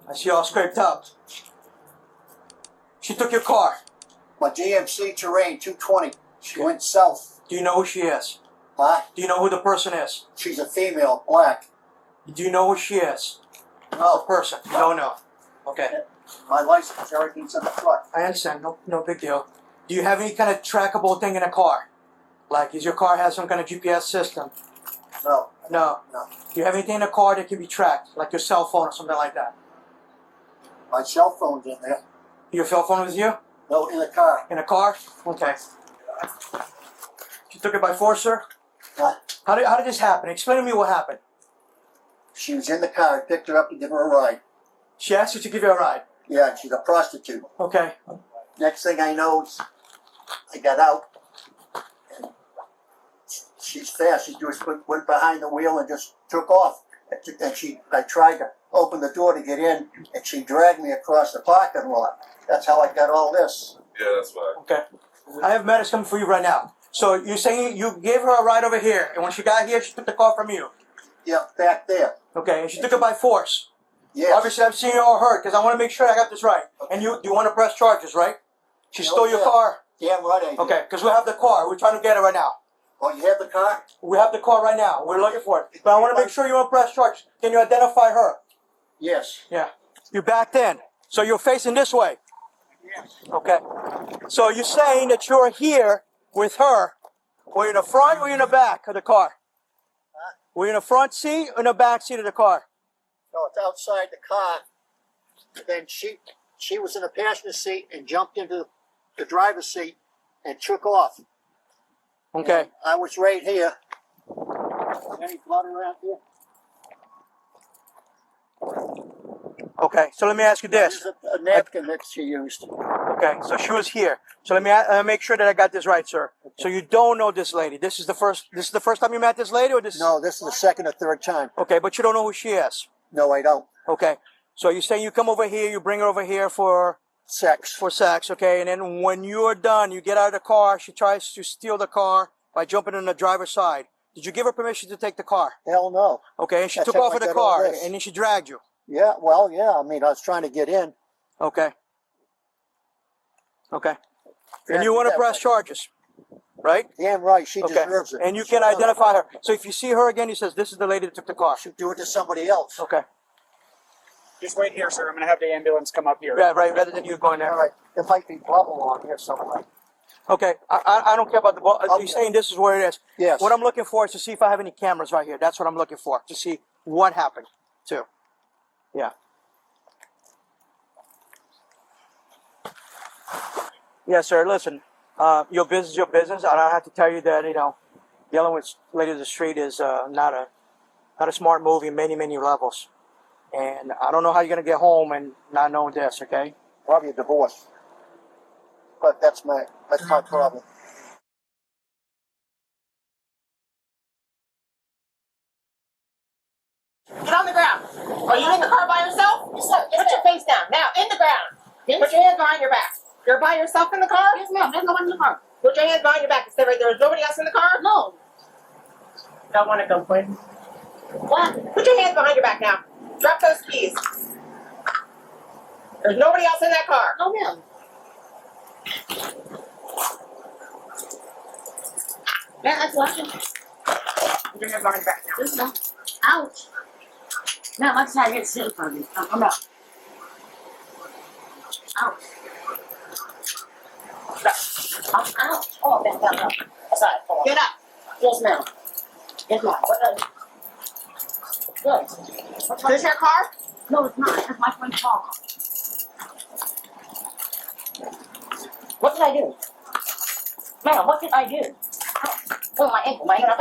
I see all scraped up. She took your car. My GMC Terrain 220. She went south. Do you know who she is? Huh? Do you know who the person is? She's a female, black. Do you know who she is? The No. person. You don't know. Okay. My license, everything's in the truck. I understand. No big deal. Do you have any kind of trackable thing in a car? Like, is your car have some kind of GPS system? No. No. No. Do you have anything in a car that can be tracked? Like your cell phone or something like that? My cell phone's in there. Your cell phone is you? No, in the car. In a car? Okay. She took it by force, sir? Huh? How did this happen? Explain to me what happened. She was in the car. I picked her up to give her a ride. She asked you to give you a ride? Yeah, she's a prostitute. Okay. Next thing I know, I got out. And she's fast. She just went behind the wheel and just took off. And I tried to open the door to get in, and she dragged me across the parking lot. That's how I got all this. Yeah, that's fine. Okay. I have matters coming for you right now. So you're saying you gave her a ride over here, and when she got here, she took the car from you? Yeah, back there. Okay, and she took it by force? Yes. Obviously, I'm seeing you all hurt, because I want to make sure I got this right. And you want to press charges, right? She stole your car? Yeah, right, I did. Okay, because we have the car. We're trying to get it right now. Oh, you have the car? We have the car right now. We're looking for it. But I want to make sure you want to press charges. Can you identify her? Yes. Yeah. You backed in. So you're facing this way? Yes. Okay. So you're saying that you're here with her. Were you in the front or in the back of the car? Huh? Were you in the front seat or in the back seat of the car? No, it's outside the car. And then she was in the passenger seat and jumped into the driver's seat and took off. Okay. And I was right here. Any blood around here? Okay. So let me ask you this. There's a napkin that she used. Okay. So she was here. So let me make sure that I got this right, sir. So you don't know this lady. This is the first time you met this lady, or this? No, this is the second or third time. Okay, but you don't know who she is. No, I don't. Okay. So you're saying you come over here, you bring her over here for Sex. okay, and then when you're done, you get out of the car, she tries to steal the car by jumping on the driver's side. Did you give her permission to take the car? Hell no. Okay, and she That's took how off I in the got all car, this. and then she dragged you. Yeah, well, yeah. I mean, I was trying to get in. Okay. Okay. And you want to press charges, right? Damn right, she Okay. deserves it. And you can identify her. So if you see her again, he says, this is the lady that took the car. Should do it to somebody else. Okay. Just wait here, sir. I'm going to have the ambulance come up here. Yeah, right, rather than you going there. All right, there might be bubble on here somewhere. Okay, I don't care about the ball. Okay. You're saying this is where it is. Yes. What I'm looking for is to see if I have any cameras right here. That's what I'm looking for, to see what happened, too. Yeah. Yes, sir. Listen, your business is your business. I don't have to tell you that, dealing with lady of the street is not a smart move in many, many levels. And I don't know how you're going to get home and not know this, okay? Probably a divorce. But that's my problem. Get on the ground. Are you in the car by yourself? Yes, sir. Put your face down. Now, in the ground. Yes. Put your hands behind your back. You're by yourself in the car? Yes, ma'am. There's no one in the car. Put your hands behind your back and say right there. Is nobody else in the car? No. Don't want to complain. What? Put your hands behind your back now. Drop those keys. There's nobody else in that car. No, ma'am. Yeah, that's what I do. Put your hands behind your back now. This ma'am. Ouch. Ma'am, I'm trying to get sick from you. I'm out. Ouch. Ouch. Oh, man, no. Sorry. Get up. Yes, ma'am. Yes, ma'am. What? Good. This your car? No, it's not. It's my friend's car. What did I do? Ma'am, what did I do? Oh, my ankle. My ankle.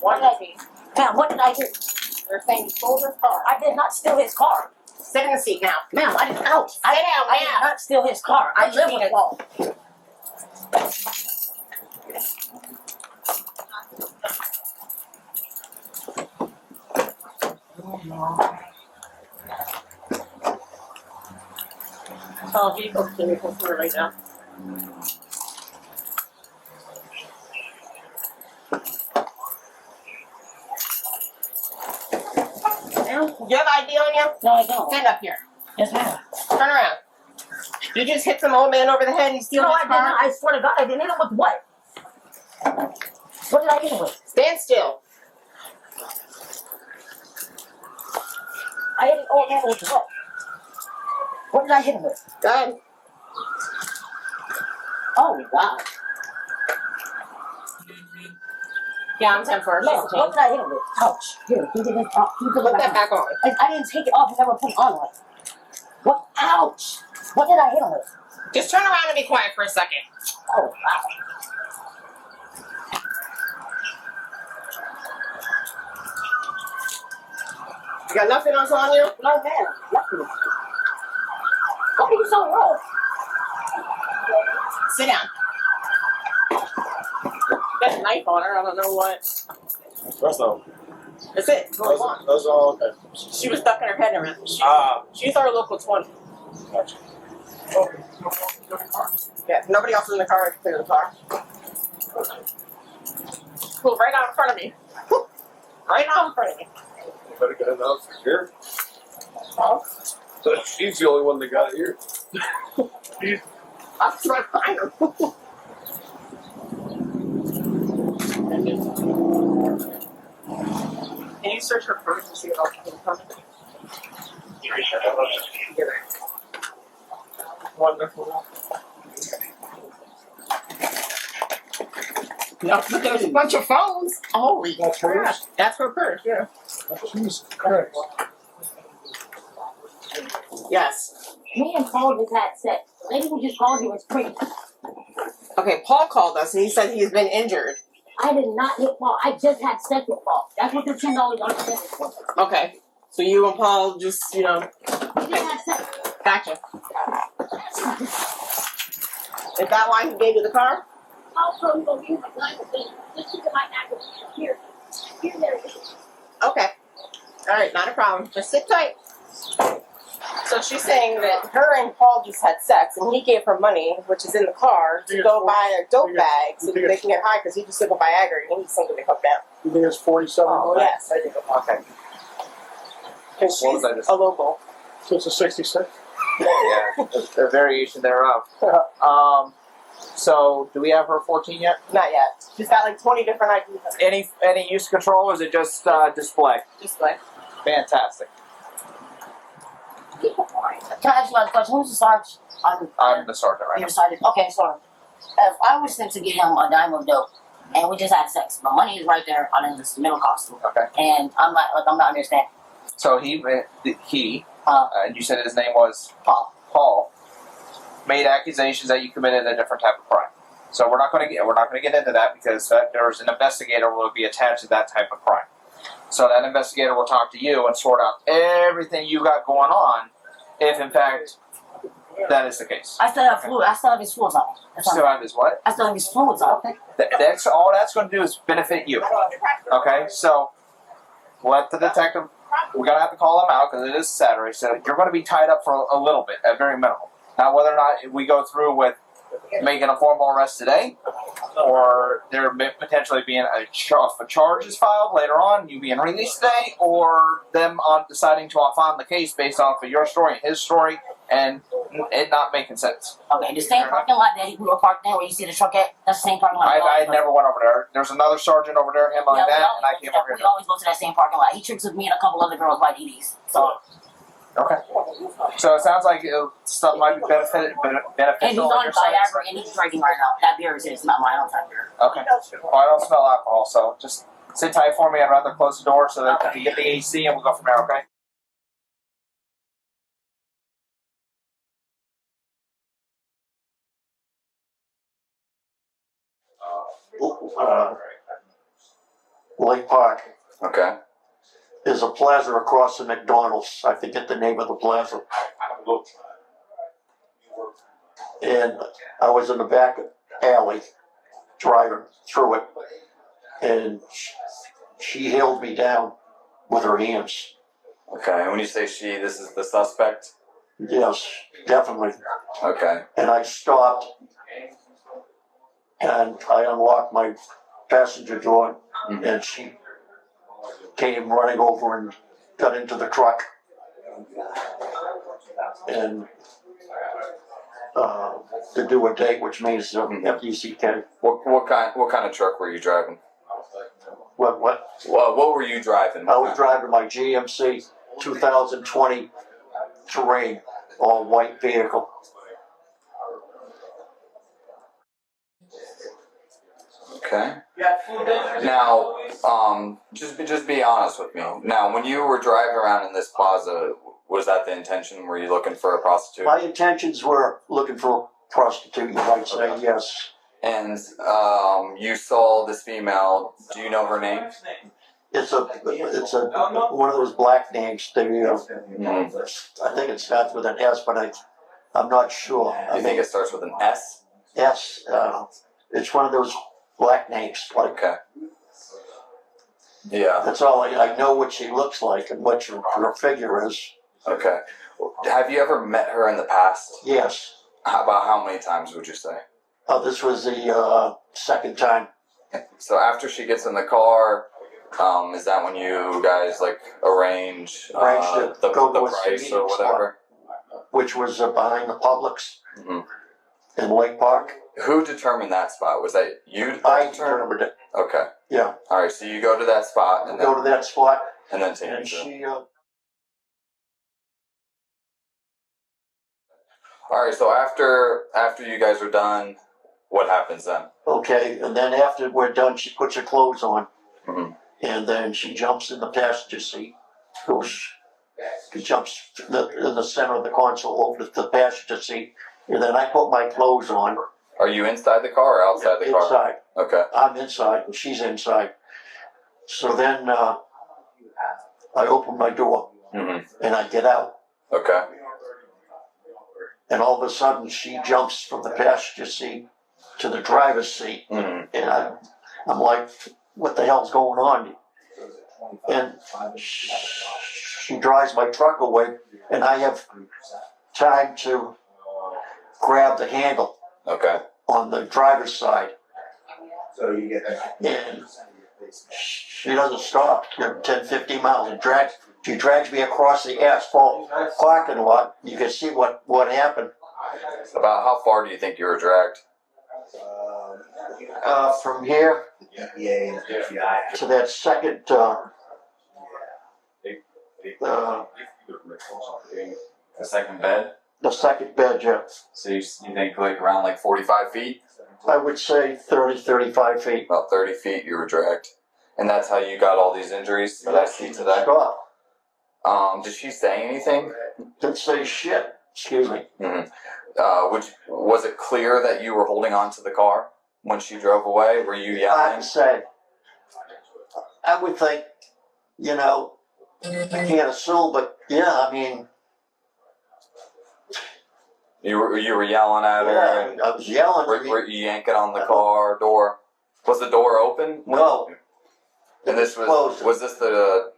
What did I do? Ma'am, what did I do? You're saying you stole his car. I did not steal his car. Sit in the seat now. Ma'am, I didn't. Ouch. Sit down I did now. not steal his car. I live with Paul. Oh, vehicles can be considered right now. You have ID on you? No, I don't. Stand up here. Yes, ma'am. Turn around. You just hit some old man over the head and steal No, his I did not. car? I swear to God, I didn't hit him with what? What did I hit him with? Stand still. I hit an old man with what? What did I hit him with? Go ahead. Oh, God. Yeah, I'm 10 for Man, what did I hit him with? Ouch. Here, you did this. You put Put it that back on. I didn't take it off. I never put it on. Like, what? Ouch. What did I hit him with? Just turn around and be quiet for a second. Oh, wow. You got nothing else on you? No, man. Nothing. What are you so wrong? Sit down. Got a knife on her. I don't know what. That's all. That's it. That's all I want. That's all. Okay. She was ducking her head around. She's our local 20. Gotcha. Yeah, nobody else is in the car. I can clear the car. Pull right out in front of me. Right out in front of me. Better get it out here. Oh, So she's the only one that got it here. I'm trying to find her. Can you search her purse and see what else you can find? Wonderful. No, but there's a bunch of phones. Holy That's crap. hers? That's her purse, yeah. Jesus Christ. Yes. Me and Paul just had sex. The lady who just called you was crazy. Okay, Paul called us and he said he's been injured. I did not hit Paul. I just had sex with Paul. That's what the $10 on the is for. Okay. So you and Paul just, We just had sex. gotcha. Is that why he gave you the car? Paul told me to go use my line of thing. Just look at my ankle. Here. Here, there it is. Okay. Alright, not a problem. Just sit tight. So she's saying that her and Paul just had sex and he gave her money, which is in the car, to go buy a dope bag so that they can get high because he just took a Viagra and he needs something to come down. You think it's 47? Oh, yes, I do. Okay. Because What she's was I just- a local. So it's a 66? Yeah, a variation thereof. So, do we have her 14 yet? Not yet. She's got like 20 different IDs. Any use control, or is it just display? Just like, Fantastic. Can I ask you a question? Who's the sergeant? I'm the sergeant right You're now. the sergeant. Okay, sorry. If I was sent to get him a dime of dope, and we just had sex, my money is right there on this middle costume, Okay. and I'm not understanding. So he, and you said his name was Paul. Paul, made accusations that you committed a different type of crime. So we're not going to get into that because there's an investigator will be attached to that type of crime. So that investigator will talk to you and sort out everything you got going on, if in fact that is the case. I still have fluid. I still have his fluids on. That's Still all. have his what? I still have his fluids on. That's all that's going to do is benefit you. Okay, so let the detective. We're gonna have to call him out because it is Saturday. So you're going to be tied up for a little bit, at very minimal. Now, whether or not we go through with making a formal arrest today, or there may potentially being a charge is filed later on, you being released today, or them on deciding to off on the case based off of your story and his story, and it not making sense. Okay, the same parking lot that we were parked there where you see the truck at, that's the same parking lot. I never went over there. There's another sergeant over there handling that, and I came over We here. always go to that same parking lot. He tricks with me and a couple other girls by DDs. So, Okay. So it sounds like stuff might be and he's beneficial on on your side. Viagra and he's drinking right now. That beer is his, not mine. I don't drink beer. Okay. Well, I don't smell alcohol, so just sit tight for me. I'd rather close the door so that you can get the AC and we'll go from there, okay? Lake Park. Okay. There's a plaza across the McDonald's. I forget the name of the plaza. And I was in the back alley driving through it. And she held me down with her hands. Okay, and when you say she, this is the suspect? Yes, definitely. Okay. And I stopped and I unlocked my passenger door and she came running over and got into the truck. and to do a date, which means FUCK. What kind of truck were you driving? What? What were you driving? I was driving my GMC 2020 Terrain, all white vehicle. Okay. Now, just be honest with me. Now, when you were driving around in this plaza, was that the intention? Were you looking for a prostitute? My intentions were looking for a prostitute, you might say, yes. And you saw this female. Do you know her name? It's a one of those black names. I think it starts with an S, but I'm not sure. You think it starts with an S? S. It's one of those black names. Like, Okay. Yeah. that's all. I know what she looks like and what her figure is. Okay. Have you ever met her in the past? Yes. About how many times would you say? This was the second time. So after she gets in the car, is that when you guys like arrange To the go to a price meeting or whatever? which was behind the Publix hmm in Lake Park. Who determined that spot? Was that you? I determined it. Okay. Yeah. All right. So you go to that spot and Go to that spot, then take and it. she. All right. So after you guys are done, what happens then? Okay, and then after we're done, she puts her clothes on, Mhm. and then she jumps in the passenger seat. She jumps in the center of the console over to the passenger seat, and then I put my clothes on. Are you inside the car or outside the car? Inside. Okay. I'm inside, and she's inside. So then I open my door, hmm and I get out. Okay. And all of a sudden, she jumps from the passenger seat to the driver's seat. hmm And I'm like, what the hell's going on? And she drives my truck away, and I have time to grab the handle Okay. on the driver's side. So you get And she doesn't stop. 10, 15 miles. She drags me across the asphalt parking lot. You can see what happened. About how far do you think you were dragged? From here to that second The second bed. the second bed, yeah. So you think like around like 45 feet? I would say 30, 35 feet. About 30 feet you were dragged. And that's how you got all these injuries that I see today? Stop. Did she say anything? Didn't say shit. Excuse me. Mm-hmm. Was it clear that you were holding on to the car when she drove away? Were you yelling? I'd say, I would think, I can't assume, but yeah, I mean, You were yelling at her? yeah, And I was yelling. were you yanking on the car door? Was the door open? No. And this Closed. was this the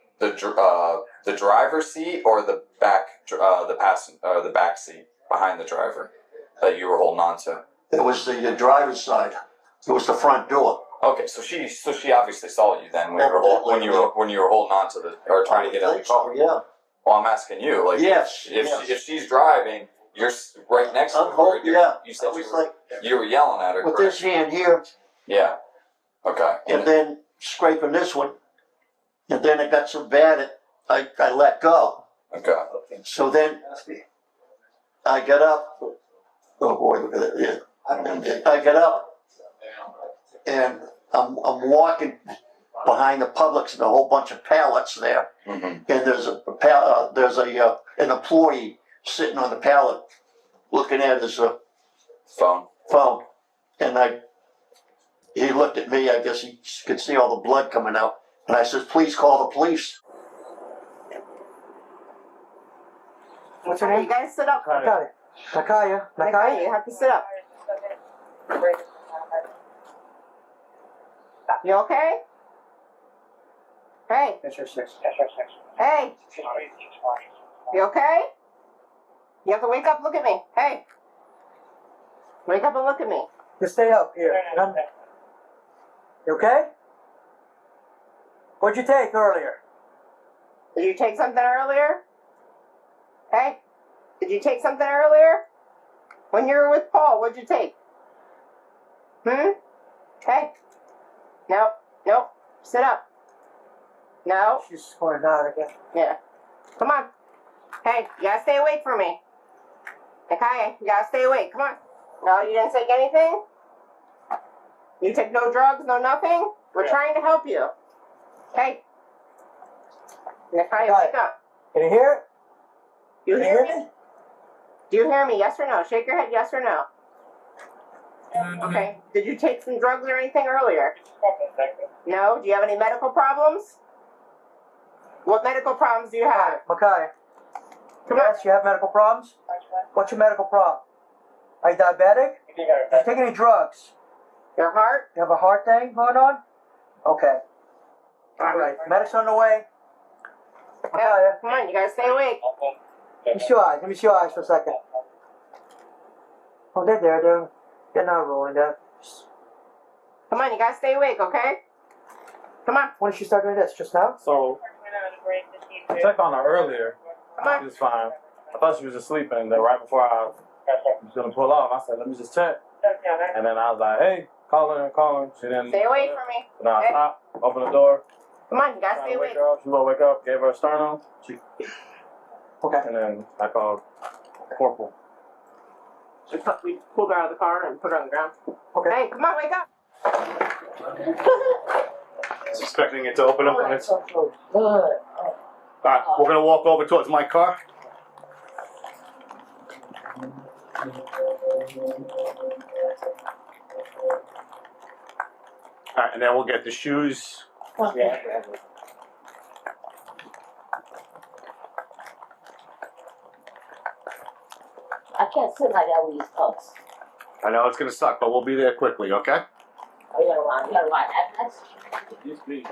driver's seat or the back the back seat behind the driver that you were holding on to? It was the driver's side. It was the front door. Okay, so she obviously saw you then when you were holding on to or trying to get out of the car. Yeah. Well, I'm asking you, like, Yes. if she's driving, you're right next to I'm her. holding, yeah. You said I was like, you were yelling at her. with correct? this hand here, Yeah. Okay. and then scraping this one, and then it got so bad I let go. Okay. So then I got up. Oh boy, look at that! Yeah. I got up, and I'm walking behind the Publix and a whole bunch of pallets there. Mm-hmm. And there's an employee sitting on the pallet looking at his Phone. phone, and he looked at me. I guess he could see all the blood coming out, and I said, "Please call the police." What's your You name? guys sit up. Nakaya. Nakaya. Nakaya, you have to sit up. You okay? Hey, That's your six. hey, you okay? You have to wake up, look at me. Hey. Wake up and look at me. Just stay up here. You okay? What'd you take earlier? Did you take something earlier? Hey, Did you take something earlier? When you were with Paul, what'd you take? Hey. Nope. Nope. Sit up. No. She's going down again. Yeah. Come on. Hey, you gotta stay awake for me. Okay, you gotta stay awake. Come on. No, you didn't take anything? You took no drugs, no nothing? We're trying to help you. Hey. Nakaya, wake up. Can you hear it? You Can hear you me? Do you hear me? Yes or no? Shake your head, yes or no. Okay. Did you take some drugs or anything earlier? No? Do you have any medical problems? What medical problems do you have? Makai, Come on. yes, you have medical problems? What's your medical problem? Are you diabetic? Do you take any drugs? Your heart? You have a heart thing going on? Okay. All right. Medicine on the way. Yeah. Come on, you gotta stay awake. Let me see your eyes. Let me see your eyes for a second. Oh, they're there. They're not rolling there. Come on, you gotta stay awake, okay? Come on. When did she start doing this? Just now? So, I checked on her earlier. Come on. She was fine. I thought she was just sleeping. And then right before I was going to pull off, I said, let me just check. And then I was like, hey, call her. She didn't. Stay away from me. And I Okay. stopped, opened the door, Come on, you gotta trying stay to awake. wake her up. She won't wake up, gave her a sternum. Okay. And then I called Corporal. We pulled her out of the car and put her on the ground. Okay. Hey, come on, wake up. Expecting it to open up on its. So good. Alright, we're gonna walk over towards my car. Alright, and then we'll get the shoes. I can't sit like that with these folks. I know it's gonna suck, but we'll be there quickly, okay? Oh, you gotta run. That's Used to be.